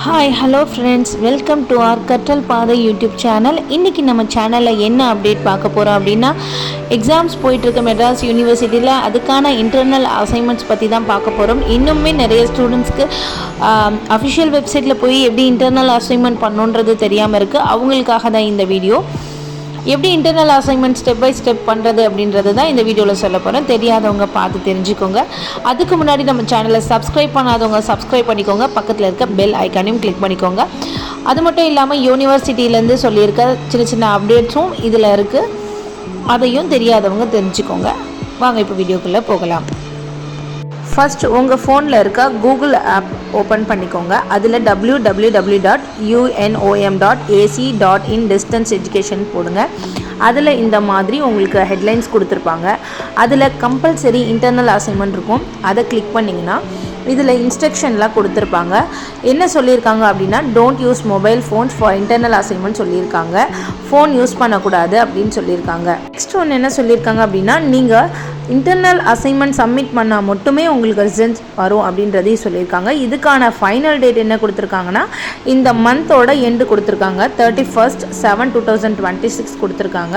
Hi hello friends, welcome to our Katral Paathai YouTube channel. இன்றைக்கி நம்ம சேனலில் என்ன அப்டேட் பார்க்க போகிறோம் அப்படின்னா, எக்ஸாம்ஸ் போயிட்டுருக்க மெட்ராஸ் யூனிவர்சிட்டியில் அதுக்கான இன்டர்னல் அசைன்மெண்ட்ஸ் பற்றி தான் பார்க்க போகிறோம். இன்னுமே நிறைய ஸ்டூடெண்ட்ஸ்க்கு அஃபிஷியல் வெப்சைட்டில் போய் எப்படி இன்டர்னல் அசைன்மெண்ட் பண்ணணுன்றது தெரியாமல் இருக்குது. அவங்களுக்காக தான் இந்த வீடியோ. எப்படி internal assignment step by step பண்ணுறது அப்படின்றது தான் இந்த வீடியோவில் சொல்ல போகிறேன். தெரியாதவங்க பார்த்து தெரிஞ்சுக்கோங்க. அதுக்கு முன்னாடி நம்ம சேனலை சப்ஸ்கிரைப் பண்ணாதவங்க சப்ஸ்கிரைப் பண்ணிக்கோங்க. பக்கத்தில் இருக்க பெல் ஐக்கானையும் கிளிக் பண்ணிக்கோங்க. அது மட்டும் இல்லாமல் யூனிவர்சிட்டியிலேருந்து சொல்லியிருக்க சின்ன சின்ன அப்டேட்ஸும் இதில் இருக்குது. அதையும் தெரியாதவங்க தெரிஞ்சுக்கோங்க. வாங்க இப்போ வீடியோக்குள்ளே போகலாம். ஃபர்ஸ்ட் உங்கள் ஃபோனில் இருக்க கூகுள் ஆப் ஓப்பன் பண்ணிக்கோங்க. அதில் www.unom.ac.in டிஸ்டன்ஸ் எஜுகேஷன் போடுங்க. அதில் இந்த மாதிரி உங்களுக்கு ஹெட்லைன்ஸ் கொடுத்துருப்பாங்க. அதில் கம்பல்சரி இன்டர்னல் அசைன்மெண்ட் இருக்கும். அதை கிளிக் பண்ணிங்கன்னா இதில் இன்ஸ்ட்ரக்ஷன்லாம் கொடுத்துருப்பாங்க. என்ன சொல்லியிருக்காங்க அப்படின்னா, don't use mobile phones for internal assignment சொல்லியிருக்காங்க. ஃபோன் யூஸ் பண்ணக்கூடாது அப்படின்னு சொல்லியிருக்காங்க. நெக்ஸ்ட் ஒன்று என்ன சொல்லியிருக்காங்க அப்படின்னா, நீங்கள் இன்டர்னல் அசைன்மெண்ட் சப்மிட் பண்ணால் மட்டுமே உங்களுக்கு ரிசல்ட்ஸ் வரும் அப்படின்றதையும் சொல்லியிருக்காங்க. இதுக்கான ஃபைனல் டேட் என்ன கொடுத்துருக்காங்கன்னா, இந்த மந்தோட எண்டு கொடுத்துருக்காங்க. 31/7/2026 கொடுத்துருக்காங்க.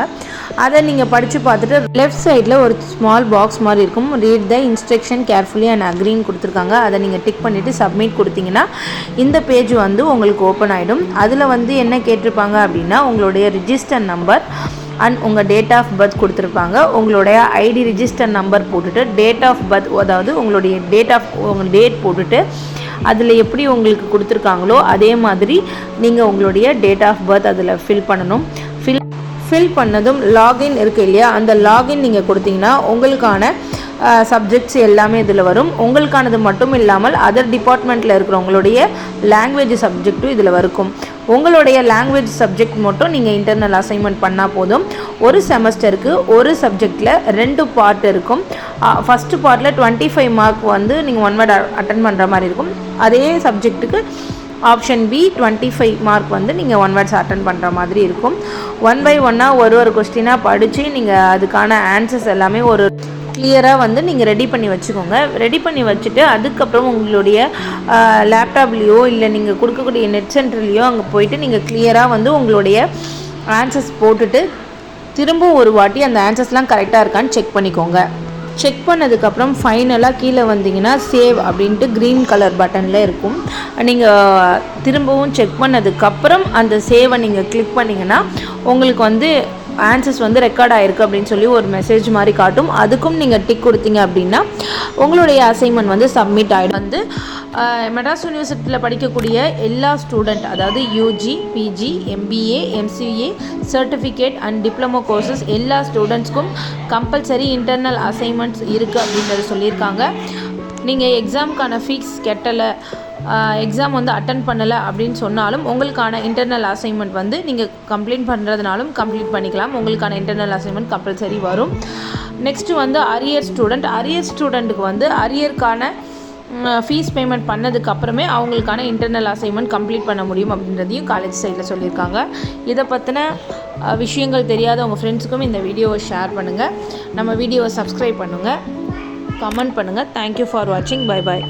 அதை நீங்கள் படித்து பார்த்துட்டு லெஃப்ட் சைடில் ஒரு ஸ்மால் பாக்ஸ் மாதிரி இருக்கும். Read the instruction carefully and அக்ரின்னு கொடுத்துருக்காங்க. அதை நீங்கள் டிக் பண்ணிவிட்டு சப்மிட் கொடுத்தீங்கன்னா இந்த பேஜ் வந்து உங்களுக்கு ஓப்பன் ஆகிடும். அதில் வந்து என்ன கேட்டிருப்பாங்க அப்படின்னா, உங்களுடைய ரிஜிஸ்டர் நம்பர் அண்ட் உங்கள் டேட் ஆஃப் பர்த் கொடுத்துருப்பாங்க. உங்களுடைய ஐடி ரிஜிஸ்டர் நம்பர் போட்டுட்டு டேட் ஆஃப் பர்த், அதாவது உங்களுடைய உங்கள் டேட் போட்டுட்டு அதில் எப்படி உங்களுக்கு கொடுத்துருக்காங்களோ அதே மாதிரி நீங்கள் உங்களுடைய டேட் ஆஃப் பர்த் அதில் ஃபில் பண்ணணும். ஃபில் பண்ணதும் லாகின் இருக்குது இல்லையா, அந்த லாகின் நீங்கள் கொடுத்தீங்கன்னா உங்களுக்கான சப்ஜெக்ட்ஸ் எல்லாமே இதில் வரும். உங்களுக்கானது மட்டும் இல்லாமல் அதர் டிபார்ட்மெண்ட்டில் இருக்கிறவங்களுடைய லாங்குவேஜ் சப்ஜெக்ட்டும் இதில் இருக்கும். உங்களுடைய லாங்குவேஜ் சப்ஜெக்ட் மட்டும் நீங்கள் இன்டர்னல் அசைன்மெண்ட் பண்ணால் போதும். ஒரு செமஸ்டருக்கு ஒரு சப்ஜெக்டில் 2 பார்ட் இருக்கும். ஃபஸ்ட்டு பார்ட்டில் 25 மார்க் வந்து நீங்கள் 1 வேர்ட் அட்டன் பண்ணுற மாதிரி இருக்கும். அதே சப்ஜெக்ட்டுக்கு ஆப்ஷன் பி 25 மார்க் வந்து நீங்கள் 1 வேர்ட்ஸ் அட்டன் பண்ணுற மாதிரி இருக்கும். 1 by 1 ஒரு கொஸ்டினாக படித்து நீங்கள் அதுக்கான ஆன்சர்ஸ் எல்லாமே ஒரு கிளியராக வந்து நீங்கள் ரெடி பண்ணி வச்சுக்கோங்க. ரெடி பண்ணி வச்சுட்டு அதுக்கப்புறம் உங்களுடைய லேப்டாப்லேயோ இல்லை நீங்கள் கொடுக்கக்கூடிய நெட் சென்டர்லேயோ அங்கே போயிட்டு நீங்கள் கிளியராக வந்து உங்களுடைய ஆன்சர்ஸ் போட்டுட்டு திரும்பவும் ஒரு வாட்டி அந்த ஆன்சர்ஸ்லாம் கரெக்டாக இருக்கான்னு செக் பண்ணிக்கோங்க. செக் பண்ணதுக்கப்புறம் ஃபைனலாக கீழே வந்தீங்கன்னா சேவ் அப்படின்ட்டு க்ரீன் கலர் பட்டனில் இருக்கும். நீங்கள் திரும்பவும் செக் பண்ணதுக்கப்புறம் அந்த சேவை நீங்கள் கிளிக் பண்ணிங்கன்னா உங்களுக்கு வந்து ஆன்சர்ஸ் வந்து ரெக்கார்ட் ஆகிருக்கு அப்படின்னு சொல்லி ஒரு மெசேஜ் மாதிரி காட்டும். அதுக்கும் நீங்கள் டிக் கொடுத்தீங்க அப்படின்னா உங்களுடைய அசைன்மெண்ட் வந்து சப்மிட் ஆகிடும். வந்து மெட்ராஸ் யூனிவர்சிட்டியில் படிக்கக்கூடிய எல்லா ஸ்டூடெண்ட், அதாவது UG, PG, MBA, MCA, certificate and diploma courses எல்லா ஸ்டூடெண்ட்ஸ்க்கும் கம்பல்சரி இன்டர்னல் அசைன்மெண்ட்ஸ் இருக்குது அப்படின்றது சொல்லியிருக்காங்க. நீங்கள் எக்ஸாமுக்கான ஃபீஸ் கட்டலை, எக்ஸாம் வந்து அட்டன் பண்ணலை அப்படின்னு சொன்னாலும் உங்களுக்கான இன்டர்னல் அசைன்மெண்ட் வந்து நீங்கள் கம்ப்ளீட் பண்ணுறதுனாலும் கம்ப்ளீட் பண்ணிக்கலாம். உங்களுக்கான இன்டர்னல் அசைன்மெண்ட் கம்பல்சரி வரும். நெக்ஸ்ட்டு வந்து அரியர் ஸ்டூடெண்ட்டுக்கு வந்து அரியருக்கான ஃபீஸ் பேமெண்ட் பண்ணதுக்கப்புறமே அவங்களுக்கான இன்டர்னல் அசைன்மெண்ட் கம்ப்ளீட் பண்ண முடியும் அப்படின்றதையும் காலேஜ் சைடில் சொல்லியிருக்காங்க. இதை பற்றின விஷயங்கள் தெரியாத உங்கள் ஃப்ரெண்ட்ஸுக்கும் இந்த வீடியோவை ஷேர் பண்ணுங்கள். நம்ம வீடியோவை சப்ஸ்கிரைப் பண்ணுங்கள், கமெண்ட் பண்ணுங்கள். தேங்க்யூ ஃபார் வாட்சிங். Bye bye.